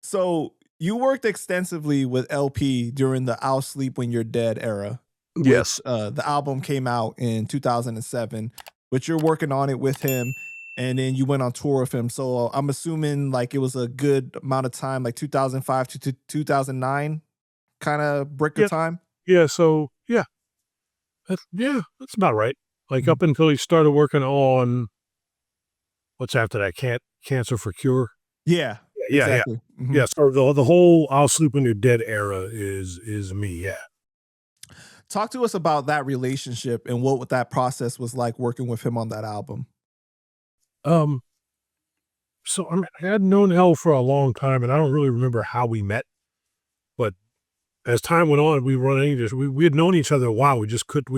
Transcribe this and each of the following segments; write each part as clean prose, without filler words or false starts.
So you worked extensively with LP during the I'll Sleep When You're Dead era. Yes. Which, the album came out in 2007, but you're working on it with him, and then you went on tour with him. So I'm assuming like it was a good amount of time, like 2005 to 2009 kind of brick of time. Yeah. So yeah, that's about right. Like up until he started working on what's after that, Cancer for Cure. Yeah. Exactly. Yeah. So the whole I'll Sleep When You're Dead era is me. Yeah. Talk to us about that relationship and what that process was like working with him on that album. So I had known L for a long time, and I don't really remember how we met, but as time went on, we had known each other a while. We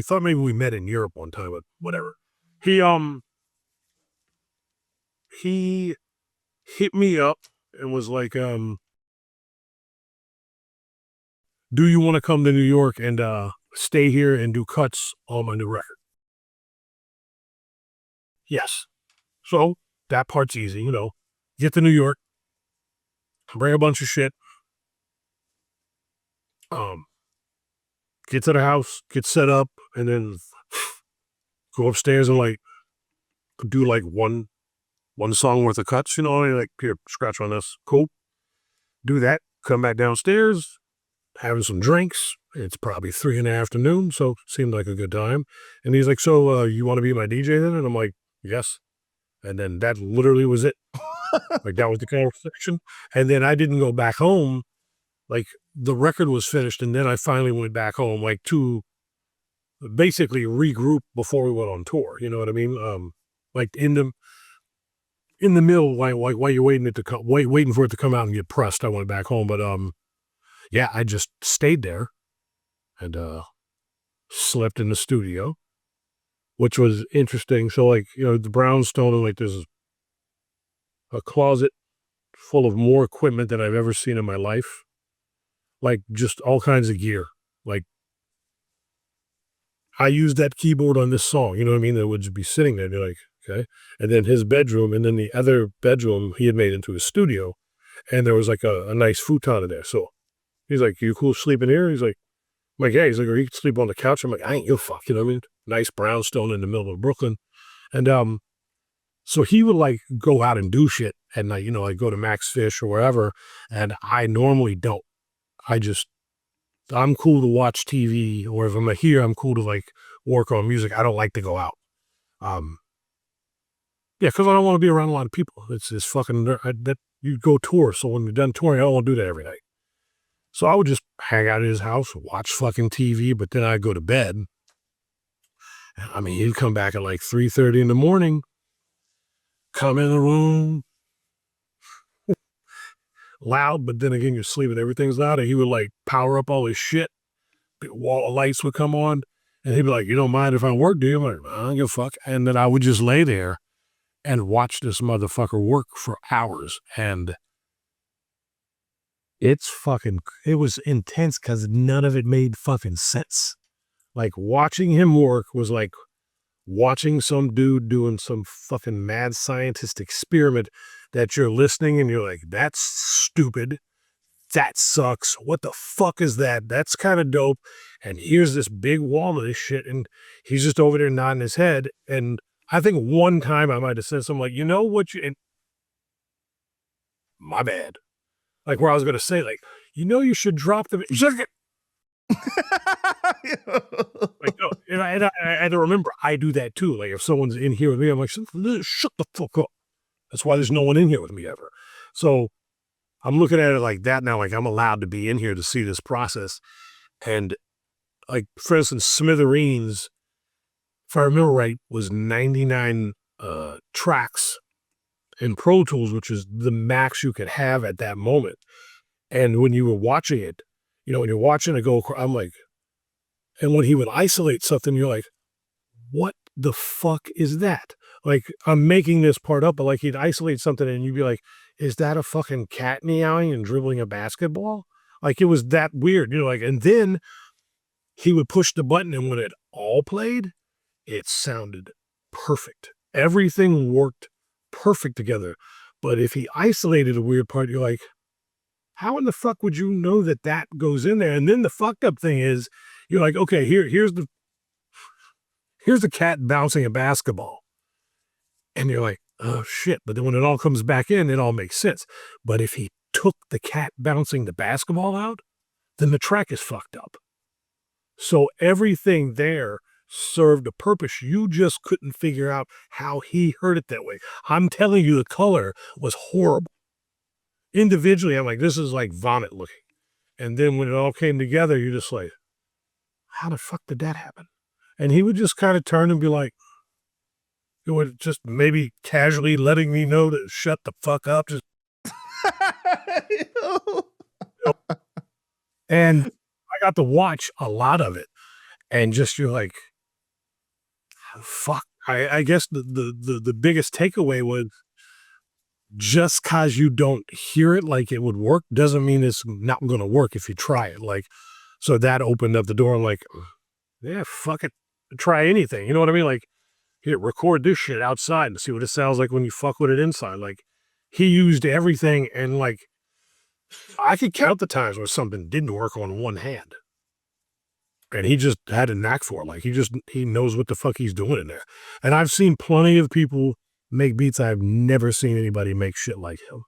thought maybe we met in Europe one time, but whatever. He hit me up and was like, do you want to come to New York and stay here and do cuts on my new record? Yes. So that part's easy, get to New York, bring a bunch of shit, get to the house, get set up, and then go upstairs and like do like one song worth of cuts, like, here, scratch on this. Cool. Do that. Come back downstairs, having some drinks. It's probably 3 in the afternoon, so it seemed like a good time. And he's like, so you want to be my DJ then? And I'm like, yes. And then that literally was it. Like, that was the conversation. And then I didn't go back home. Like, the record was finished, and then I finally went back home, like, to basically regroup before we went on tour. You know what I mean? Like, in the middle, while you're waiting for it to come out and get pressed, I went back home. But yeah, I just stayed there and slept in the studio, which was interesting. So like, the brownstone, and like there's a closet full of more equipment than I've ever seen in my life. Like just all kinds of gear. Like I used that keyboard on this song, you know what I mean? That would just be sitting there and you're like, okay. And then his bedroom, and then the other bedroom he had made into a studio, and there was like a nice futon in there. So he's like, you cool sleeping here? He's like, I'm like, yeah. He's like, or you can sleep on the couch. I'm like, I ain't your fuck, you know what I mean? Nice brownstone in the middle of Brooklyn. And so he would like go out and do shit at night, like go to Max Fish or wherever. And I normally don't. I'm cool to watch TV, or if I'm here, I'm cool to like work on music. I don't like to go out. Yeah, because I don't want to be around a lot of people. It's fucking, that you go tour. So when you're done touring, I don't want to do that every night. So I would just hang out at his house, watch fucking TV, but then I'd go to bed. I mean, he'd come back at like 3:30 in the morning, come in the room, loud, but then again, you're sleeping, everything's loud, and he would like power up all his shit. The wall of lights would come on, and he'd be like, you don't mind if I work, do you? I'm like, I don't give a fuck. And then I would just lay there and watch this motherfucker work for hours. And it was intense because none of it made fucking sense. Like watching him work was like watching some dude doing some fucking mad scientist experiment that you're listening and you're like, that's stupid. That sucks. What the fuck is that? That's kind of dope. And here's this big wall of this shit. And he's just over there nodding his head. And I think one time I might have said something like, you know what my bad. Like where I was going to say, like, you should drop them. Like, no, and I had to remember, I do that too. Like if someone's in here with me, I'm like, shut the fuck up. That's why there's no one in here with me ever. So I'm looking at it like that now, like I'm allowed to be in here to see this process. And like, for instance, Smithereens, if I remember right, was 99 tracks in Pro Tools, which is the max you could have at that moment. And when you were watching it, when you're watching it go, I'm like, and when he would isolate something, you're like, what the fuck is that? Like, I'm making this part up, but like he'd isolate something and you'd be like, is that a fucking cat meowing and dribbling a basketball? Like, it was that weird, like, and then he would push the button and when it all played, it sounded perfect. Everything worked perfect together. But if he isolated a weird part, you're like, how in the fuck would you know that that goes in there? And then the fucked up thing is, you're like, okay, here's the cat bouncing a basketball. And you're like, oh shit. But then when it all comes back in, it all makes sense. But if he took the cat bouncing the basketball out, then the track is fucked up. So everything there served a purpose. You just couldn't figure out how he heard it that way. I'm telling you, the color was horrible. Individually, I'm like, this is like vomit looking. And then when it all came together, you're just like, how the fuck did that happen? And he would just kind of turn and be like, it would just maybe casually letting me know to shut the fuck up. Just, and I got to watch a lot of it. And just you're like, fuck. I guess the biggest takeaway was just because you don't hear it like it would work doesn't mean it's not going to work if you try it. Like, so that opened up the door. I'm like, yeah, fuck it. Try anything. You know what I mean? Like, here, record this shit outside and see what it sounds like when you fuck with it inside. Like, he used everything, and like, I could count the times where something didn't work on one hand. And he just had a knack for it. Like, he knows what the fuck he's doing in there. And I've seen plenty of people make beats. I've never seen anybody make shit like him.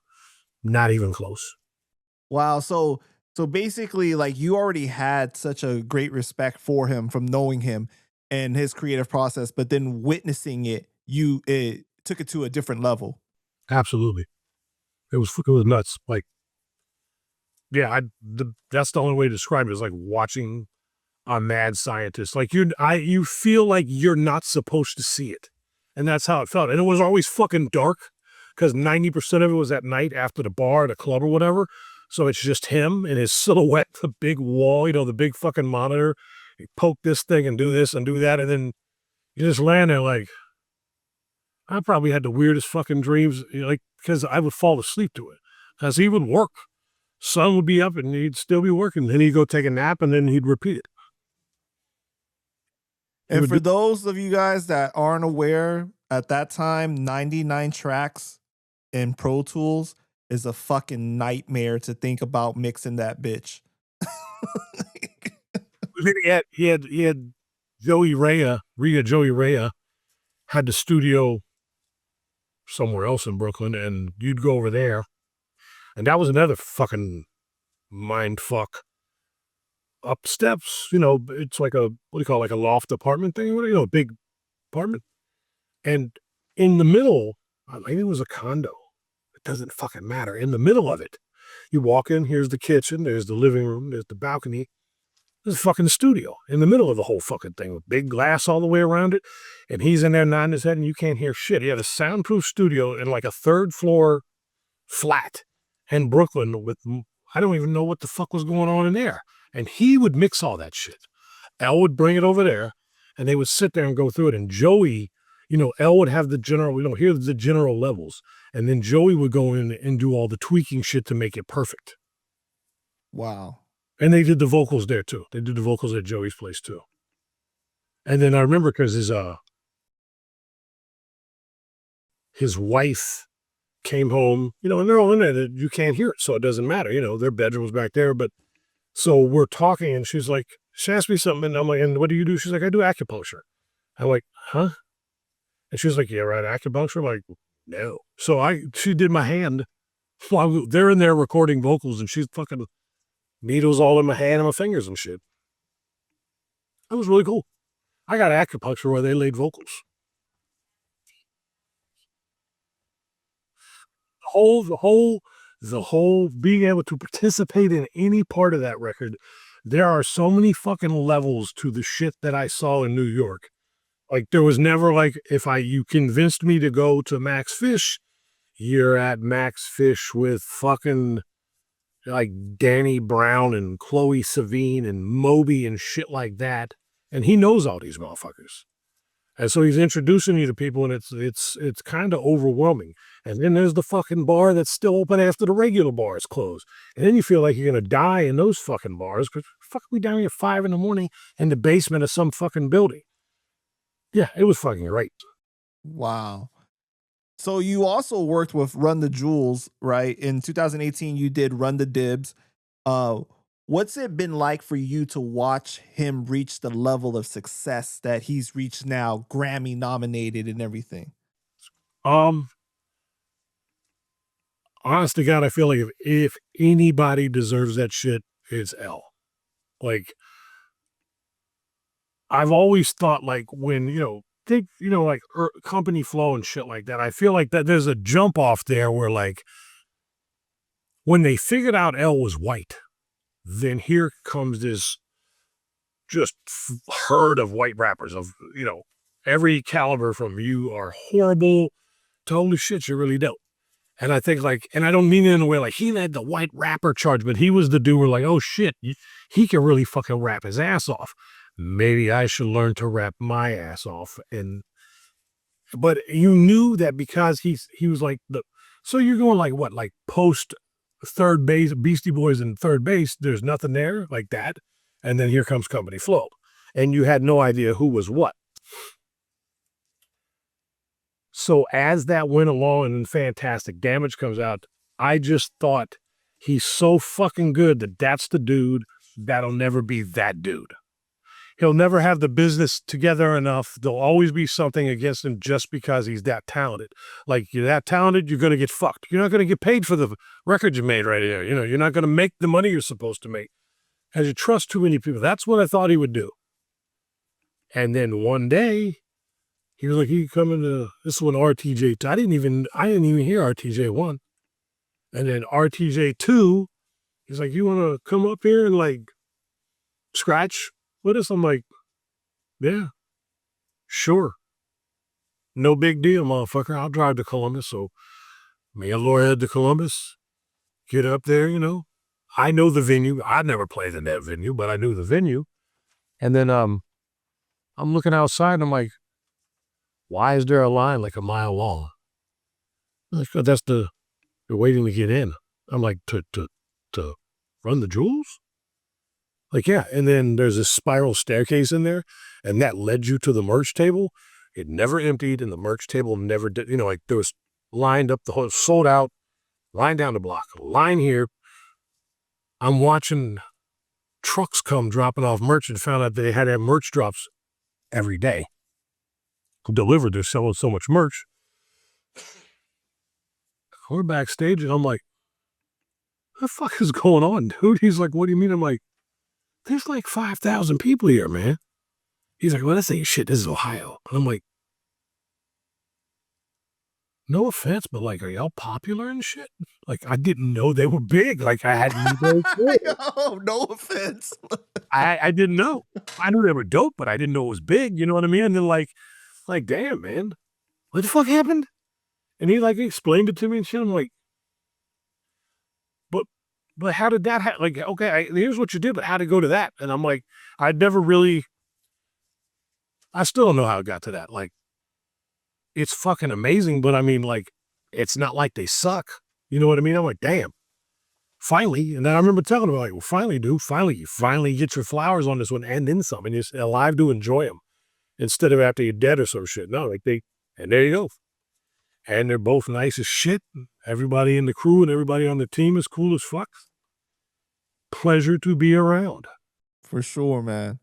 Not even close. Wow. So basically, like, you already had such a great respect for him from knowing him and his creative process, but then witnessing it took it to a different level. Absolutely. It was nuts. Like, yeah, that's the only way to describe it, is like watching a mad scientist. Like, you feel like you're not supposed to see it. And that's how it felt. And it was always fucking dark, because 90% of it was at night after the bar, the club or whatever. So it's just him and his silhouette, the big wall, the big fucking monitor. You poke this thing and do this and do that. And then you just land there like, I probably had the weirdest fucking dreams, like, because I would fall asleep to it. Because he would work. Sun would be up and he'd still be working. Then he'd go take a nap and then he'd repeat it. And for those of you guys that aren't aware, at that time, 99 tracks in Pro Tools is a fucking nightmare to think about mixing that bitch. He had Joey Rea had the studio somewhere else in Brooklyn, and you'd go over there, and that was another fucking mind fuck. Up steps, it's like what do you call it, like a loft apartment thing, a big apartment. And in the middle, I think it was a condo. It doesn't fucking matter. In the middle of it, you walk in, here's the kitchen, there's the living room, there's the balcony. There's a fucking studio in the middle of the whole fucking thing with big glass all the way around it. And he's in there nodding his head and you can't hear shit. He had a soundproof studio in like a 3rd floor flat in Brooklyn with, I don't even know what the fuck was going on in there. And he would mix all that shit. Elle would bring it over there and they would sit there and go through it. And Joey, Elle would have the general, here's the general levels. And then Joey would go in and do all the tweaking shit to make it perfect. Wow. And they did the vocals there too. They did the vocals at Joey's place too. And then I remember because his wife came home, and they're all in there. You can't hear it, so it doesn't matter. Their bedroom was back there. But so we're talking and she's like, she asked me something and I'm like, and what do you do? She's like, I do acupuncture. I'm like, huh? And she's like, yeah, right, acupuncture? I'm like, no. So she did my hand while they're in there recording vocals and she's fucking needles all in my hand and my fingers and shit. That was really cool. I got acupuncture where they laid vocals. The whole being able to participate in any part of that record. There are so many fucking levels to the shit that I saw in New York. Like, there was never like, you convinced me to go to Max Fish, you're at Max Fish with fucking like Danny Brown and Chloe Savine and Moby and shit like that. And he knows all these motherfuckers. And so he's introducing you to people and it's kind of overwhelming. And then there's the fucking bar that's still open after the regular bar is closed. And then you feel like you're going to die in those fucking bars because fuck, we down here at 5 a.m. in the basement of some fucking building. Yeah, it was fucking great. Wow. So you also worked with Run the Jewels, right? In 2018, you did Run the Dibbs. Uh, what's it been like for you to watch him reach the level of success that he's reached now, Grammy nominated and everything? Um, honest to God, I feel like if anybody deserves that shit, it's L. Like, I've always thought like when, think, like company flow and shit like that, I feel like that there's a jump off there where like when they figured out L was white, then here comes this just herd of white rappers of, every caliber from you are horrible to holy shit, you're really dope. And I think like, and I don't mean it in a way like he led the white rapper charge, but he was the dude where like, oh shit, he can really fucking rap his ass off. Maybe I should learn to rap my ass off. But you knew that because he was like so you're going like what, like post third base, Beastie Boys in third base, there's nothing there like that. And then here comes Company Flow. And you had no idea who was what. So as that went along and Fantastic Damage comes out, I just thought he's so fucking good that that's the dude that'll never be that dude. He'll never have the business together enough. There'll always be something against him just because he's that talented. Like, you're that talented, you're going to get fucked. You're not going to get paid for the record you made right here. You're not going to make the money you're supposed to make. As you trust too many people. That's what I thought he would do. And then one day, he was like, he coming to, this is when RTJ, I didn't even hear RTJ 1. And then RTJ 2, he's like, you want to come up here and like scratch with us? I'm like, yeah, sure. No big deal, motherfucker. I'll drive to Columbus. So me and Laura head to Columbus, get up there, I know the venue. I never played in that venue, but I knew the venue. And then I'm looking outside and I'm like, why is there a line like a mile long? Like, they're waiting to get in. I'm like, to Run the Jewels? Like, yeah. And then there's this spiral staircase in there, and that led you to the merch table. It never emptied, and the merch table never did. Like there was lined up the whole, sold out, line down the block, line here. I'm watching trucks come dropping off merch and found out they had to have merch drops every day. Delivered, they're selling so much merch. We're backstage, and I'm like, what the fuck is going on, dude? He's like, what do you mean? I'm like, there's like 5,000 people here, man. He's like, well, this ain't shit. This is Ohio. And I'm like, no offense, but like, are y'all popular and shit? Like, I didn't know they were big. Like, I had no Oh, no offense. I didn't know. I knew they were dope, but I didn't know it was big. You know what I mean? And then like, damn, man, what the fuck happened? And he like explained it to me and shit. I'm like, but how did that happen? Like, okay, here's what you did, but how'd it go to that? And I'm like, I still don't know how it got to that. Like, it's fucking amazing, but I mean, like, it's not like they suck. You know what I mean? I'm like, damn, finally. And then I remember telling him, like, well, finally, dude, you finally get your flowers on this one and then some, and you're alive to enjoy them instead of after you're dead or some shit. No, like and there you go. And they're both nice as shit. Everybody in the crew and everybody on the team is cool as fuck. Pleasure to be around. For sure, man.